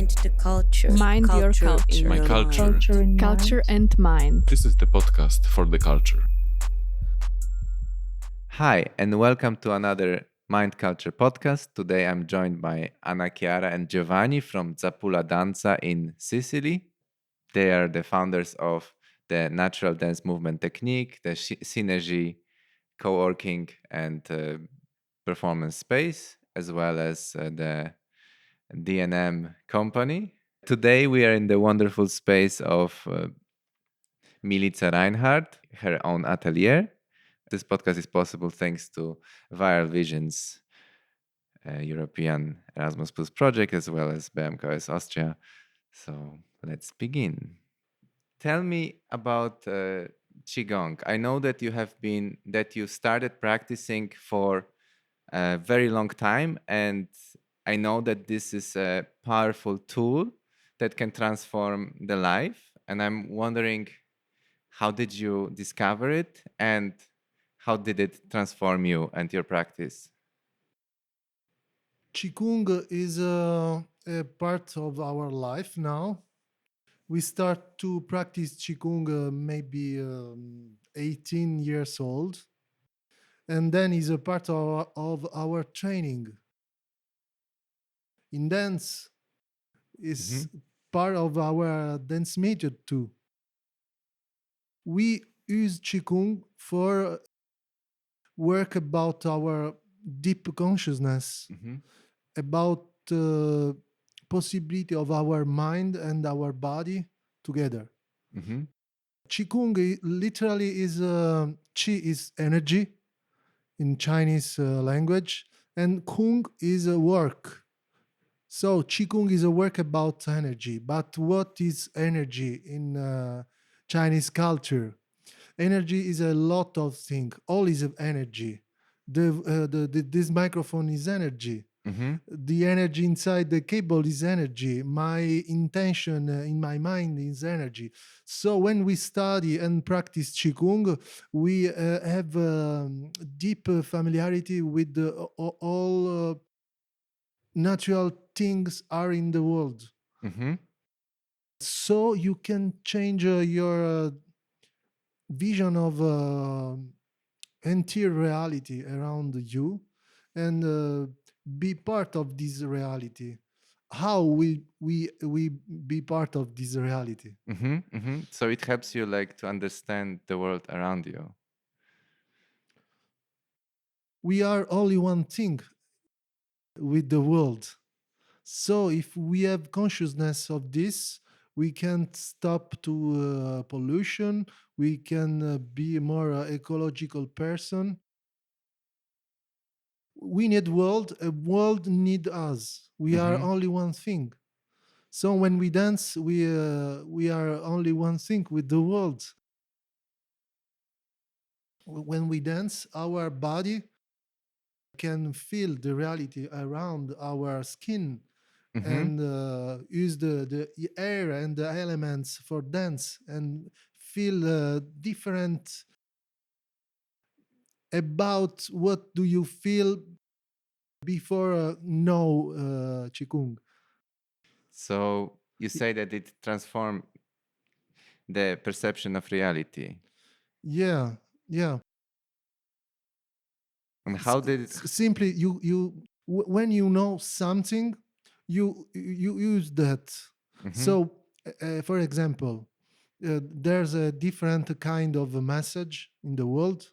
Mind the culture. Mind your culture. My culture. Culture and mind. This is the podcast for the culture. Hi, and welcome to another Mind Culture podcast. Today I'm joined by Annachiara and Giovanni from Zappulla Danza in Sicily. They are the founders of the natural dance movement technique, the Xinergie co-working and performance space, as well as the DMN company. Today we are in the wonderful space of Milica Reinhardt, her own atelier. This podcast is possible thanks to Viral Visions European Erasmus Plus project, as well as BMKOES Austria. So let's begin. Tell me about Qigong. I know that you started practicing for a very long time, and I know that this is a powerful tool that can transform the life. And I'm wondering, how did you discover it, and how did it transform you and your practice? Qigong is a part of our life now. We start to practice Qigong maybe 18 years old, and then is a part of our training. In dance, is part of our dance method too. We use Qigong for work about our deep consciousness, about the possibility of our mind and our body together. Qigong literally is Qi is energy in Chinese language, and Kung is a work. So Qigong is a work about energy. But what is energy in Chinese culture? Energy is a lot of things. All is energy. This microphone is energy. The energy inside the cable is energy. My intention in my mind is energy. So when we study and practice Qigong, we have deep familiarity with all natural things are in the world. So you can change your vision of entire reality around you and be part of this reality. How we be part of this reality? So it helps you to understand the world around you. We are only one thing with the world. So if we have consciousness of this, we can stop to pollution. We can be a more ecological person. We need world. A world need us. We are only one thing. So when we dance, we are only one thing with the world. When we dance, our body can feel the reality around our skin and use the air and the elements for dance and feel different about what do you feel before Qigong. So you say that it transformed the perception of reality. Yeah. And how did it... Simply, when you know something, you use that. So, for example, there's a different kind of a message in the world.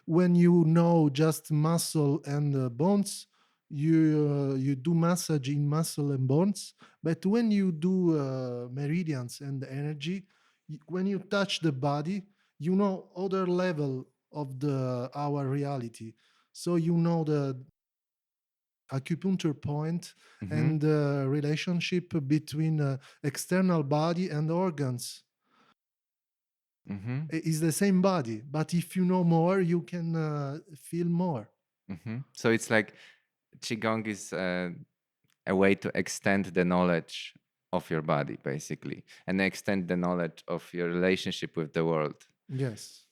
When you know just muscle and bones, you do massage in muscle and bones. But when you do meridians and energy, when you touch the body, you know other level of our reality. So you know the acupuncture point and the relationship between external body and organs. It's the same body, but if you know more, you can feel more. So it's like Qigong is a way to extend the knowledge of your body, basically, and extend the knowledge of your relationship with the world. Yes.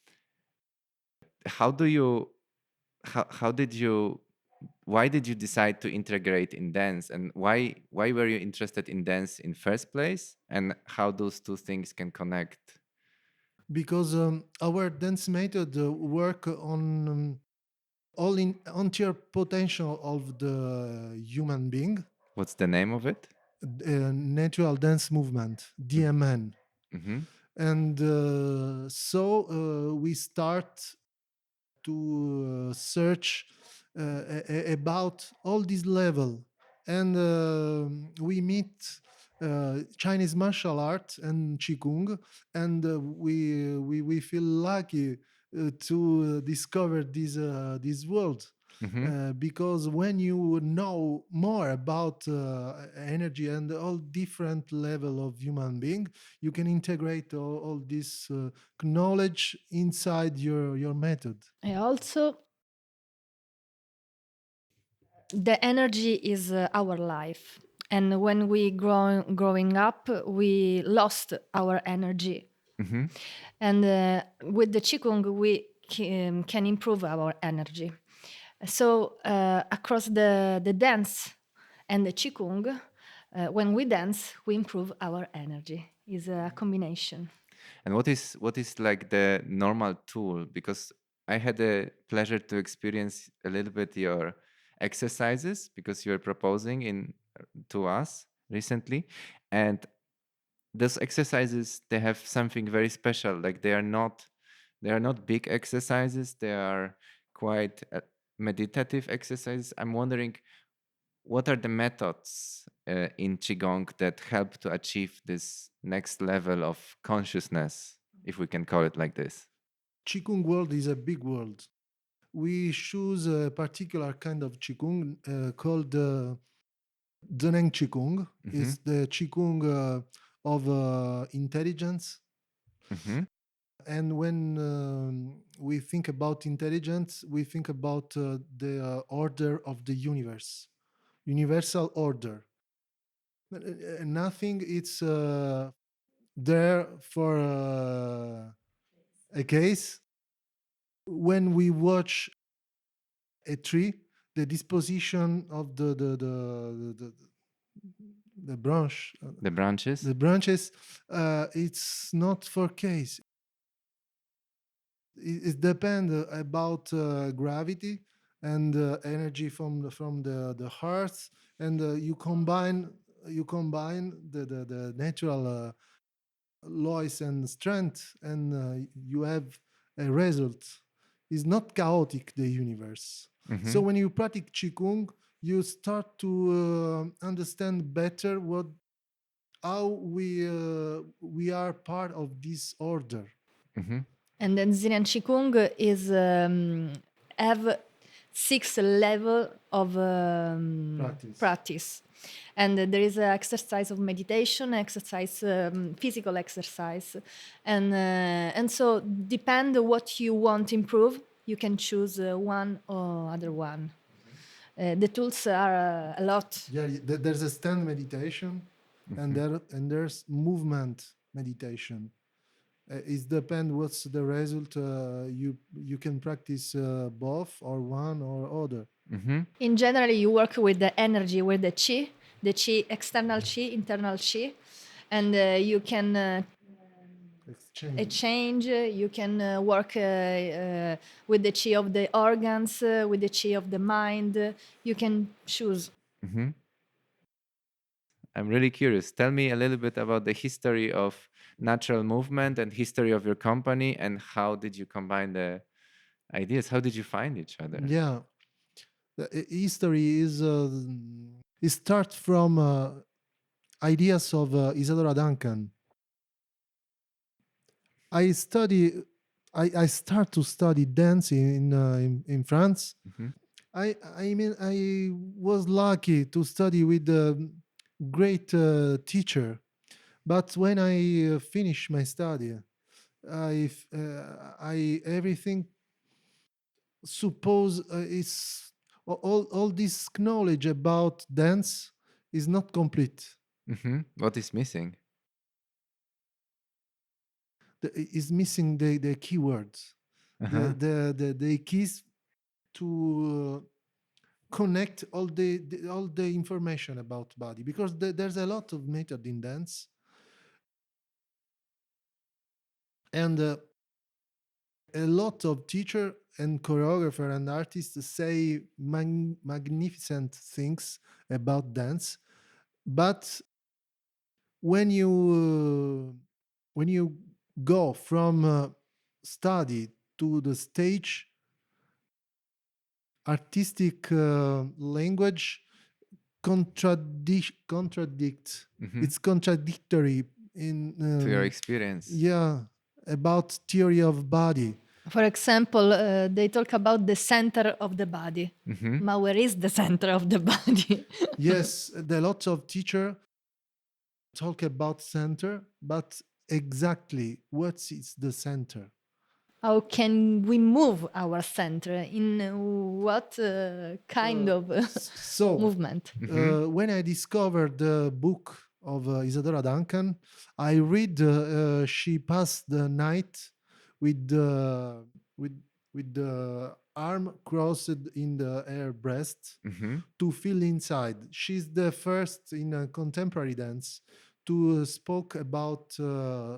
How did you why did you decide to integrate in dance, and why were you interested in dance in first place, and how those two things can connect? Because our dance method work on all in entire potential of the human being, What's the name of it? natural dance movement, DMN. Mm-hmm. And so we start to search about all this level, and we meet Chinese martial art and Qigong, and we feel lucky to discover this world. Mm-hmm. Because when you know more about energy and all different level of human being, you can integrate all this knowledge inside your method. And also, the energy is our life. And when we growing up, we lost our energy. Mm-hmm. And with the Qigong, we can improve our energy. So across the dance and the Qigong, when we dance, we improve our energy. It's a combination. And what is like the normal tool? Because I had the pleasure to experience a little bit your exercises, because you're proposing in to us recently, and those exercises, they have something very special. Like they are not big exercises. They are quite meditative exercises. I'm wondering, what are the methods in Qigong that help to achieve this next level of consciousness, if we can call it like this? Qigong world is a big world. We choose a particular kind of Qigong called Zheneng Qigong. Mm-hmm. It's the Qigong of intelligence. Mm-hmm. And when we think about intelligence, we think about the order of the universe, universal order. Nothing is there for a case. When we watch a tree, the disposition of the branch, The branches. the branches, it's not for case. It depends about gravity and energy from the heart, and you combine the natural laws and strength, and you have a result. It's not chaotic, the universe. Mm-hmm. So when you practice Qigong, you start to understand better how we are part of this order. Mm-hmm. And then Zen and Qigong is have 6 level of practice. And there is an exercise of meditation, exercise, physical exercise, and so depend what you want to improve. You can choose one or other one. The tools are a lot. Yeah, there's a stand meditation, and there's movement meditation. It depends what's the result. You can practice both or one or other. Mm-hmm. In general, you work with the energy, with the chi, external chi, internal chi, and you can exchange. You can work with the chi of the organs, with the chi of the mind. You can choose. Mm-hmm. I'm really curious. Tell me a little bit about the history of natural movement and history of your company, and how did you combine the ideas? How did you find each other? Yeah, the history is it starts from ideas of Isadora Duncan. I study. I start to study dance in France. Mm-hmm. I mean, I was lucky to study with a great teacher, but when I finished my study, I everything suppose is all this knowledge about dance is not complete. Mm-hmm. What is missing? Is missing the keywords, Uh-huh. the keys to connect all the information about body, because there's a lot of method in dance, and a lot of teacher and choreographer and artists say magnificent things about dance, but when you go from study to the stage, artistic language contradicts. It's contradictory in to your experience. Yeah, about theory of body. For example, they talk about the center of the body. But where is the center of the body? Yes, there are lots of teacher talk about center, but exactly what is the center? How can we move our center? In what kind of movement? When I discovered the book of Isadora Duncan, I read she passed the night with the arm crossed in her breast to feel inside. She's the first in contemporary dance to spoke about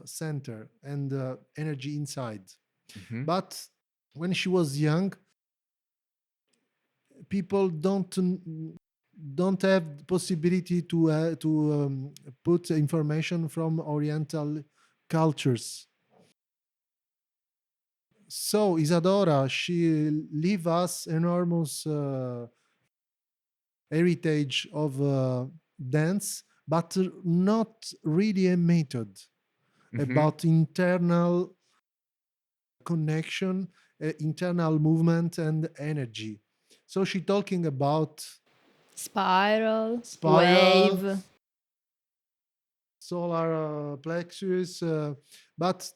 center and energy inside. But when she was young, people don't have the possibility to put information from Oriental cultures. So Isadora, she leave us enormous heritage of dance, but not really a method about internal connection, internal movement and energy. So she talking about Spiral, spiral, wave. solar plexus, but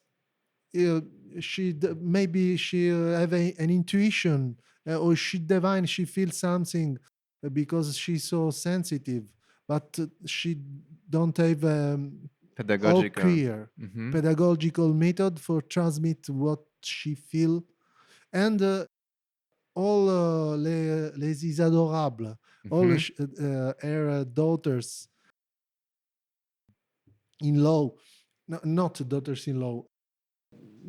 maybe she have an intuition, or she divine, she feels something because she's so sensitive, but she don't have all clear pedagogical method for transmit what she feel. And all les Isadorables, all her daughters in law, not daughters in law,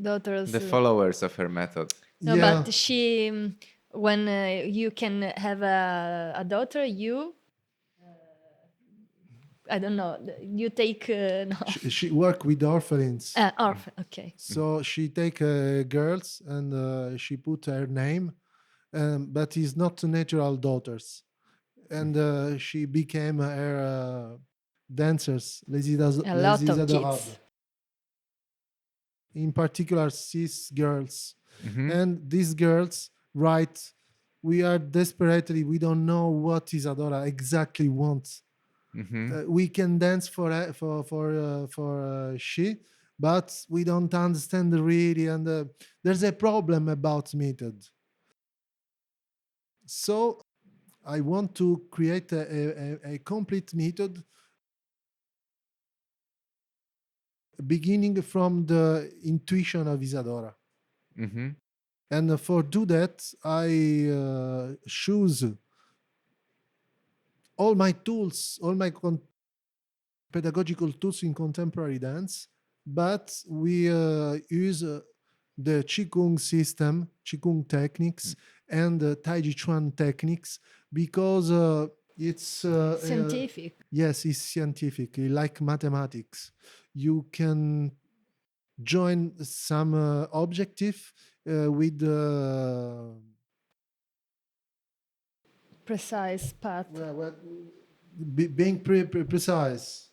Daughters. The followers of her method. No, yeah. but she, when you can have a daughter, you, I don't know, you take, no. She work with orphans. Orphan, okay. So she take girls and she put her name, but it's not natural daughters. And she became her dancers, les A lot of Isadorables. kids. In particular, cis girls. And these girls write, we are desperately, we don't know what Isadora exactly wants. We can dance for she, but we don't understand really, and there's a problem about method. So I want to create a complete method beginning from the intuition of Isadora. And for do that, I choose all my tools, all my pedagogical tools in contemporary dance, but we use the Qigong system, Qigong techniques, and Tai Chi Chuan techniques, because it's Scientific. Yes, it's scientific, like mathematics. You can join some objective with Precise path. being precise.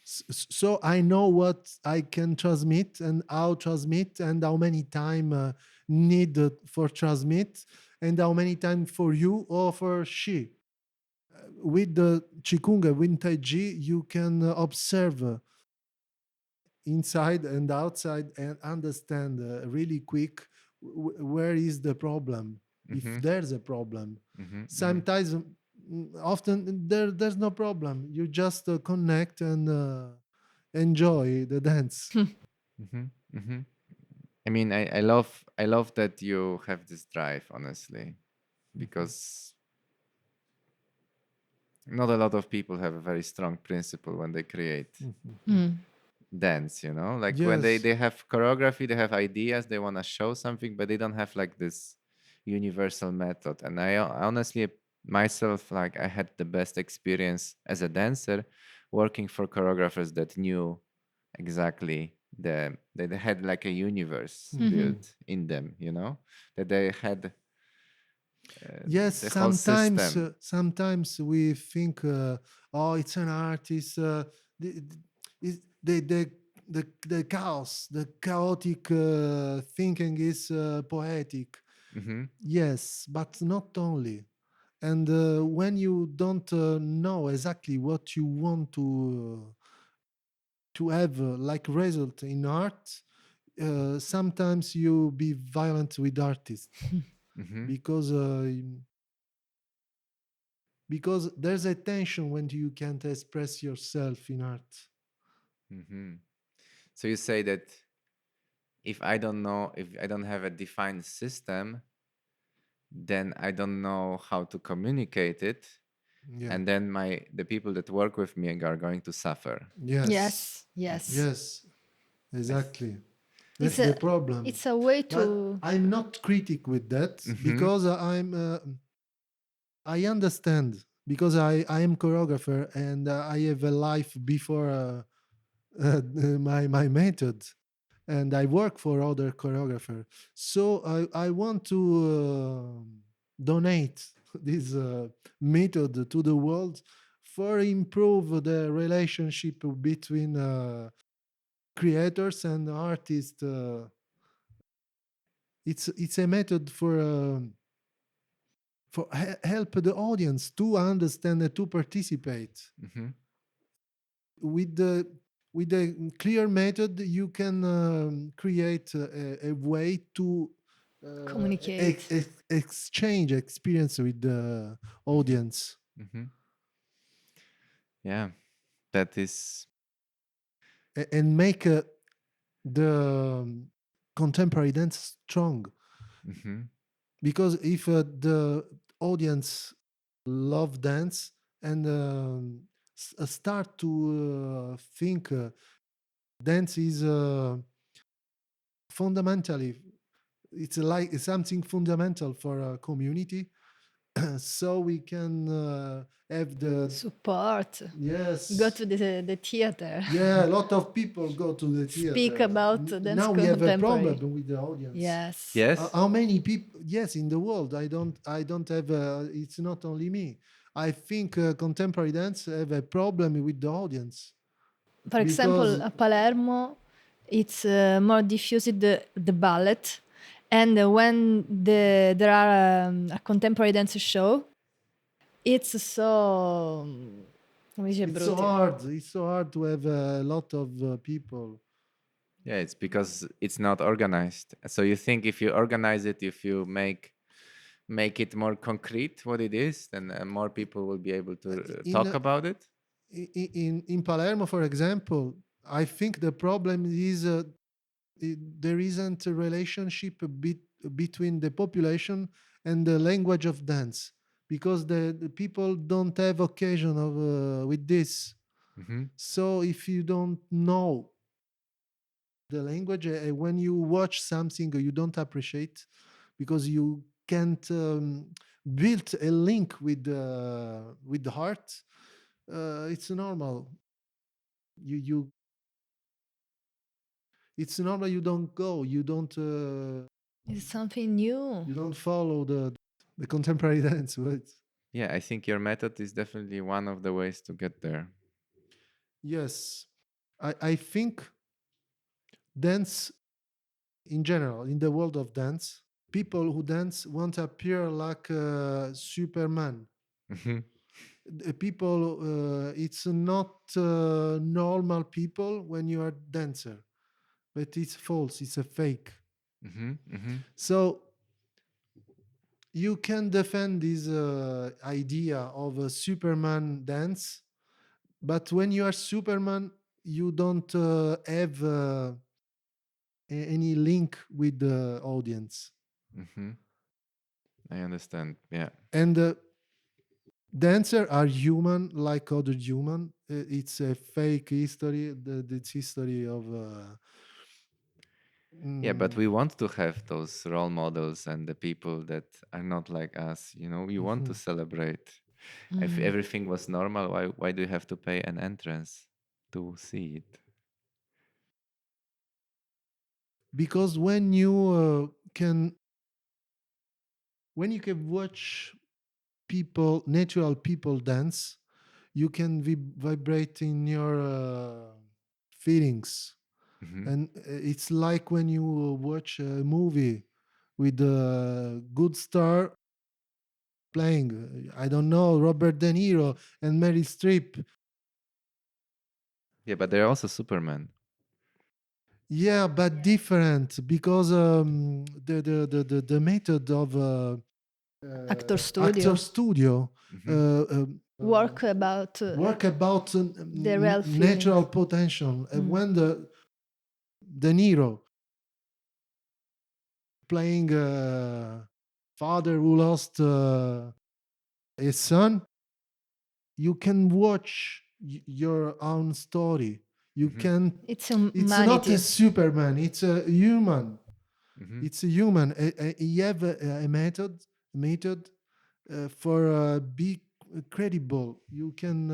So I know what I can transmit and how transmit, and how many time needed for transmit, and how many time for you or for she. With the Qigong and with Tai Chi, you can observe inside and outside and understand really quick where is the problem, if there's a problem. Sometimes, often there's no problem. You just connect and enjoy the dance. I mean, I love that you have this drive, honestly, because not a lot of people have a very strong principle when they create dance, you know, like when Yes. they have choreography, they have ideas, they want to show something, but they don't have like this universal method. And I honestly myself, like I had the best experience as a dancer working for choreographers that knew exactly they had like a universe built in them, you know, that they had Yes, the whole system. sometimes we think, oh, it's an artist. The, the chaos, the chaotic thinking is poetic. Yes, but not only. And when you don't know exactly what you want to have like result in art, sometimes you be violent with artists because because there's a tension when you can't express yourself in art. So you say that if I don't know, if I don't have a defined system, then I don't know how to communicate it. Yeah. And then the people that work with me are going to suffer. Yes. Yes. Yes. Exactly. It's That's the a problem. it's a way But to I'm not critic with that because I understand because I am choreographer and I have a life before my method, and I work for other choreographer. So I want to donate this method to the world for improve the relationship between creators and artists. It's a method for help the audience to understand and to participate. With the clear method, you can create a way to communicate. exchange experience with the audience. Yeah, that is. And make the contemporary dance strong. Because if the audience love dance and start to think dance is fundamentally, it's like something fundamental for a community, so we can have the Support. yes, Go to the theater. yeah, a lot of people go to the theater. Speak about dance Now we have a contemporary. problem with the audience. Yes. Yes. How many people? Yes, in the world. I don't have. It's not only me. I think contemporary dance have a problem with the audience. For example, at Palermo, it's more diffused the ballet, and when there are a contemporary dance show, it's so. It's so hard. It's so hard to have a lot of people. Yeah, it's because it's not organized. So you think if you organize it, if you make it more concrete what it is, then more people will be able to talk about it. In Palermo, for example, I think the problem is there isn't a relationship between the population and the language of dance, because the people don't have occasion of with this. So if you don't know the language, when you watch something you don't appreciate because you can't build a link with the heart, it's normal. You it's normal. You don't go. You don't. It's something new. You don't follow the contemporary dance, right? Yeah, I think your method is definitely one of the ways to get there. Yes, I think dance in general, in the world of dance, people who dance want to appear like Superman. The people, it's not normal people when you are dancer, but it's false. It's a fake. So you can defend this idea of a Superman dance, but when you are Superman, you don't have any link with the audience. I understand. Yeah. And dancer are human like other human. It's a fake history. It's history of. Yeah, but we want to have those role models and the people that are not like us. You want to celebrate. If everything was normal, why do you have to pay an entrance to see it? Because when you can watch natural people dance, you can vibrate in your feelings. And it's like when you watch a movie with a good star playing, I don't know, Robert De Niro and Meryl Streep. Yeah, but they're also Superman. Yeah, but different, because the method of Actor studio. Work about the real natural feelings. potential. And when the De Niro playing a father who lost his son, you can watch your own story. You can. It's It's not humanity. a Superman. It's a human. It's a human. You have a method for be credible. You can.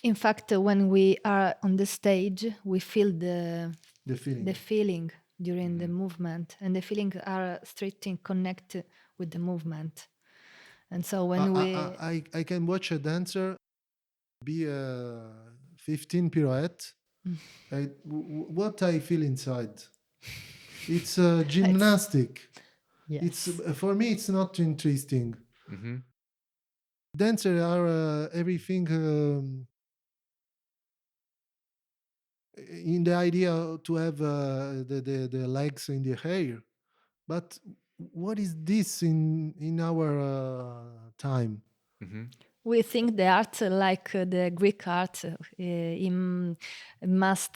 In fact, when we are on the stage, we feel the feeling. feeling during the movement, and the feelings are strictly connected with the movement. And so when I can watch a dancer be 15 pirouette. What I feel inside. It's gymnastic. yes. It's for me. It's not interesting. Dancers are everything in the idea to have the legs in the air. But what is this in our time? We think the art, like the Greek art, must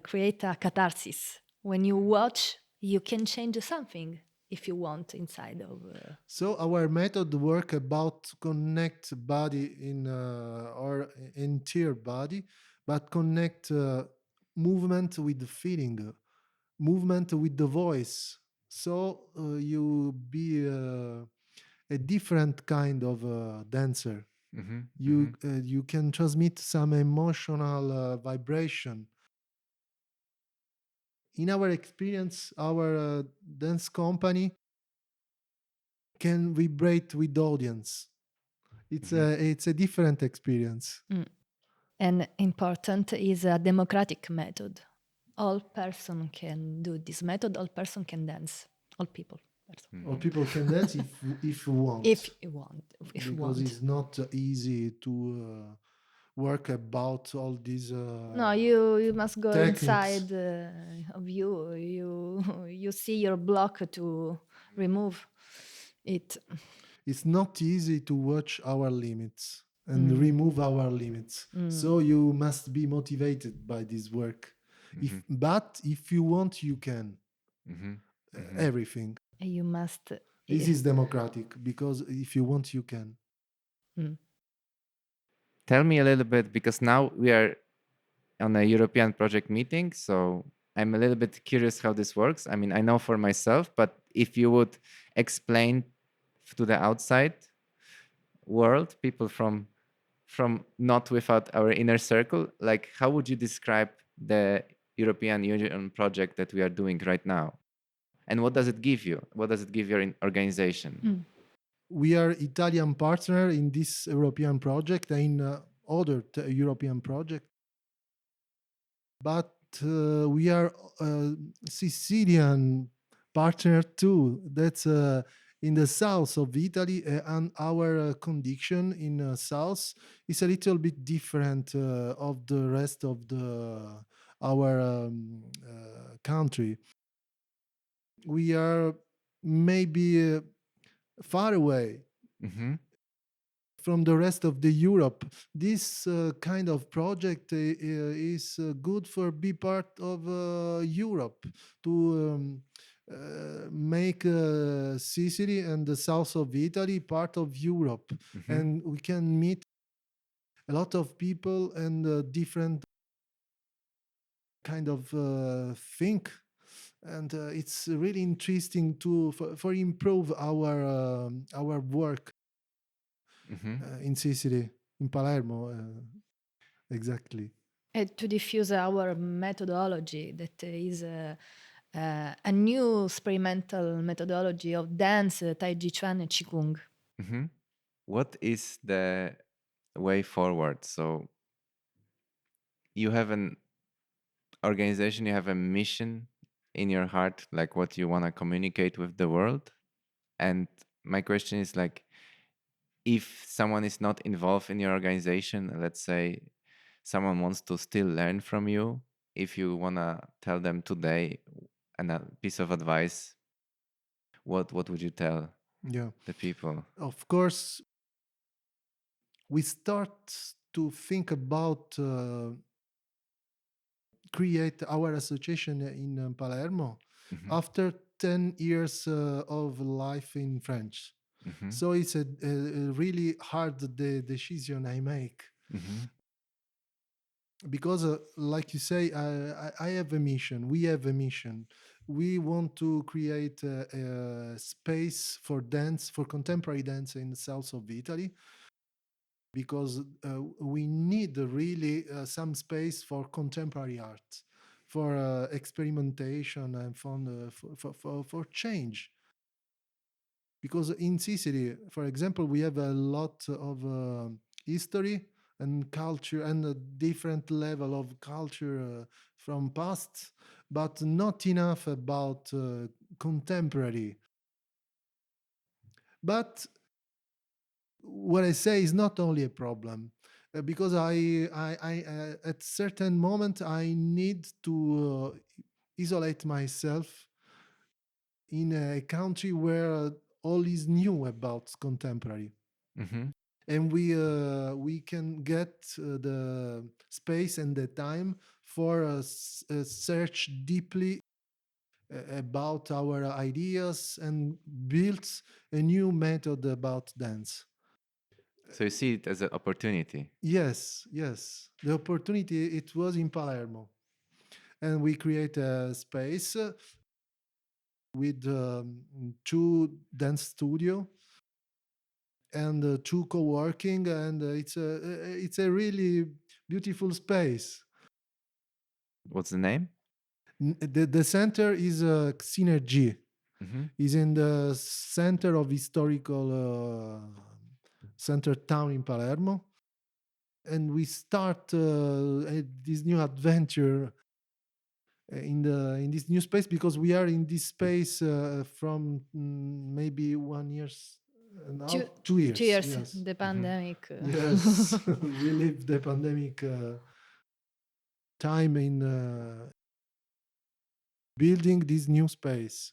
create a catharsis. When you watch, you can change something if you want inside of. So our method work about connect body in or entire body, but connect movement with the feeling, movement with the voice. So you be a different kind of dancer. You can transmit some emotional vibration. In our experience, our dance company can vibrate with the audience. It's a different experience. And important is a democratic method. All person can do this method. All person can dance. All people. Or people can dance if you want. If you want. Because it's not easy to work about all these. No, you must go techniques. inside of you. You see your block to remove it. It's not easy to watch our limits and remove our limits. So you must be motivated by this work. But if you want, you can. Everything. You must. This is democratic, because if you want, you can. Tell me a little bit, because now we are on a European project meeting, so I'm a little bit curious how this works. I mean, I know for myself, but if you would explain to the outside world, people from not without our inner circle, like how would you describe the European Union project that we are doing right now? And what does it give you? What does it give your organization? We are Italian partner in this European project and in other European project. But we are Sicilian partner too. That's in the south of Italy, and our condition in south is a little bit different of the rest of our country. We are maybe far away from the rest of the Europe. This kind of project is good for be part of Europe, to make Sicily and the south of Italy part of Europe, and we can meet a lot of people and different kind of think, and it's really interesting to for improve our work in Sicily, in Palermo, exactly. To diffuse our methodology, that is a new experimental methodology of dance, Tai Chi Chuan, and Qigong. What is the way forward? So you have an organization, you have a mission in your heart, like what you want to communicate with the world. And my question is like, if someone is not involved in your organization, let's say someone wants to still learn from you, if you want to tell them today a piece of advice, what would you tell the people? Of course, we start to think about create our association in Palermo after 10 years of life in French. So it's a really hard decision I make. Because like you say, I have a mission, we have a mission. We want to create a space for dance, for contemporary dance in the south of Italy, because we need really some space for contemporary art, for experimentation and for change. Because in Sicily, for example, we have a lot of history and culture and a different level of culture from past, but not enough about contemporary. But what I say is not only a problem, because I at certain moment I need to isolate myself in a country where all is new about contemporary. And we can get the space and the time for search deeply about our ideas and build a new method about dance. So you see it as an opportunity. Yes. The opportunity, it was in Palermo. And we create a space with 2 dance studio and 2 co-working, and it's a really beautiful space. What's the name? The center is Xinergie. Is in the center of historical center town in Palermo, and we start this new adventure in this new space, because we are in this space from maybe 1 year now, 2 years. 2 years, yes. the pandemic. Yes, we live the pandemic time in building this new space.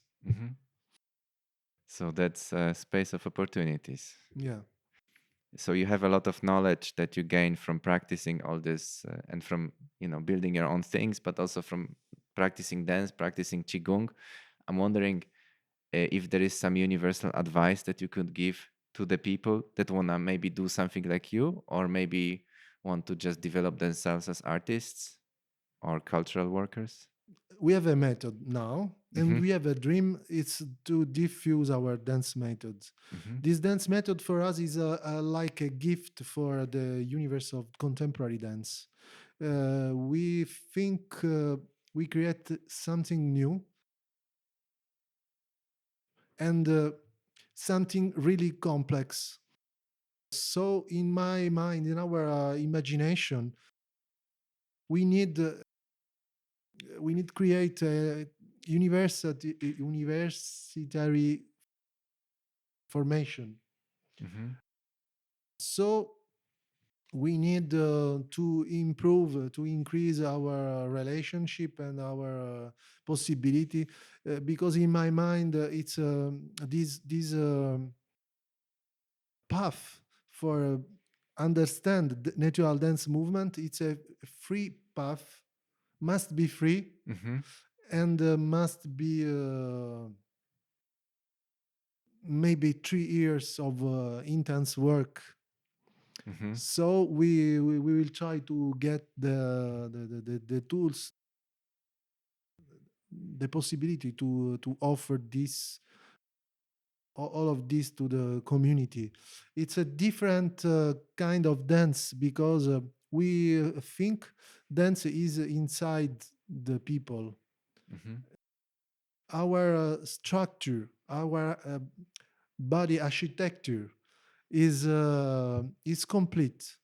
So that's a space of opportunities. Yeah. So you have a lot of knowledge that you gain from practicing all this and from building your own things, but also from practicing dance, practicing Qigong. I'm wondering if there is some universal advice that you could give to the people that want to maybe do something like you, or maybe want to just develop themselves as artists or cultural workers. We have a method now, and we have a dream. It's to diffuse our dance methods. This dance method for us is like a gift for the universe of contemporary dance. We think we create something new and something really complex. So in my mind, in our imagination, we need create a universitary formation. So we need to improve, to increase our relationship and our possibility, because in my mind it's this path for understand the natural dance movement. It's a free path, must be free, and must be maybe 3 years of intense work. So we will try to get the tools, the possibility to offer this, all of this to the community. It's a different kind of dance because we think dance is inside the people. Our structure, our body architecture is complete.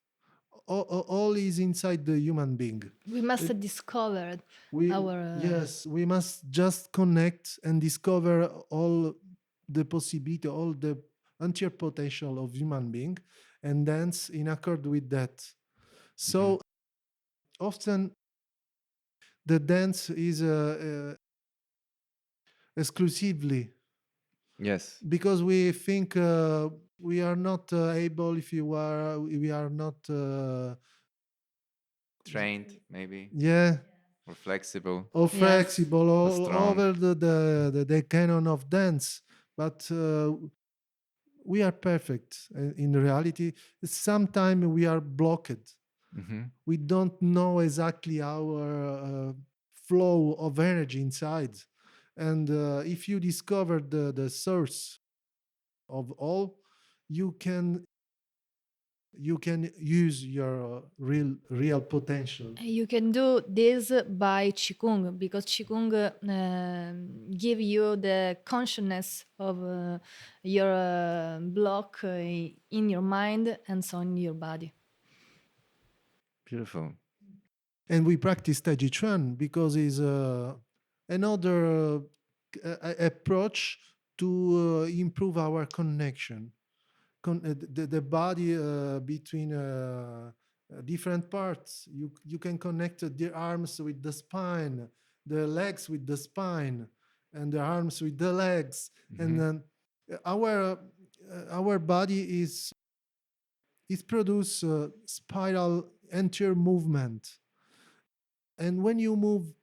All is inside the human being. We must discover our. Yes, we must just connect and discover all the possibility, all the entire potential of human being, and dance in accord with that. So often the dance is exclusively. Yes. Because we think we are not able, we are not Trained, maybe. Yeah. Or flexible. Or flexible, all strong. over the canon of dance. But we are perfect. In reality, sometimes we are blocked. We don't know exactly our flow of energy inside. And if you discover the source of all, you can use your real potential. You can do this by Qigong, because Qigong give you the consciousness of your block in your mind and so in your body. Beautiful. And we practice Tai Chi Chuan because it's another approach to improve our connection. The body between different parts. You can connect the arms with the spine, the legs with the spine, and the arms with the legs. And then our body is produce spiral anterior movement. And when you move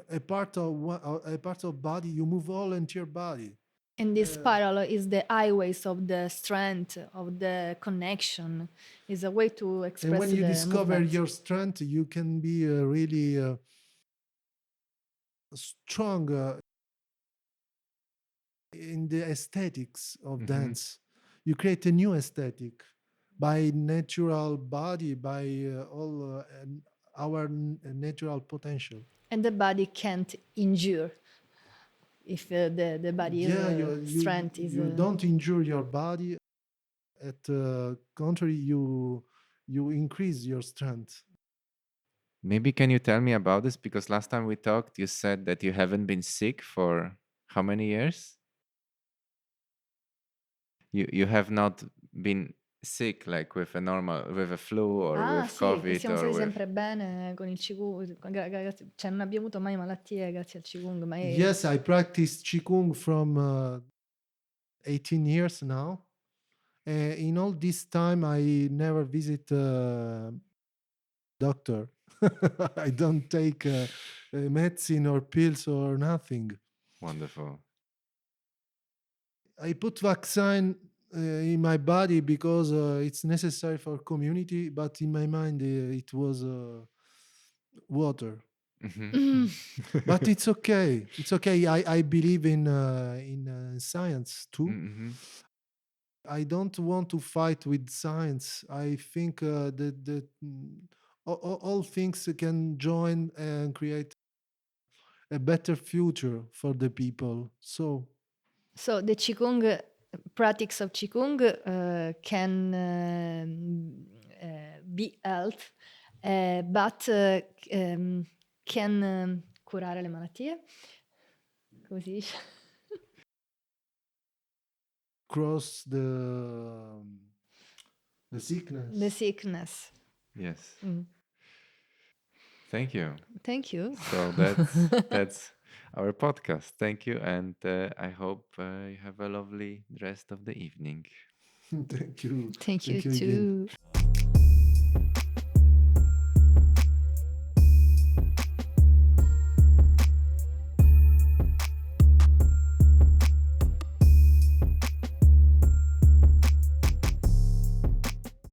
a part of body, you move all entire body. And this spiral is the highways of the strength, of the connection. Is a way to express. And when you the discover movement. your strength, you can be really strong in the aesthetics of dance. You create a new aesthetic by natural body, by all our natural potential. And the body can't endure if the body is strength is. You don't injure your body. At the contrary, you increase your strength. Maybe can you tell me about this? Because last time we talked, you said that you haven't been sick for how many years? You have not been sick like with a flu or with sì, COVID siamo or stati with... sempre bene con il Qigong, cioè non abbiamo avuto mai malattie grazie al Qigong. Ma Yes, I practice Qigong from 18 years now. In all this time, I never visit doctor. I don't take medicine or pills or nothing. Wonderful. I put vaccine in my body because it's necessary for community, but in my mind it was water. But it's okay. It's okay. I believe in science too. I don't want to fight with science. I think that all things can join and create a better future for the people. So the Qigong practice of Qigong can be health, but can curare le malattie. Come si dice? cross the sickness. The sickness. Yes. Thank you. Thank you. So that's our podcast. Thank you, and I hope you have a lovely rest of the evening. Thank you. Thank you again. too.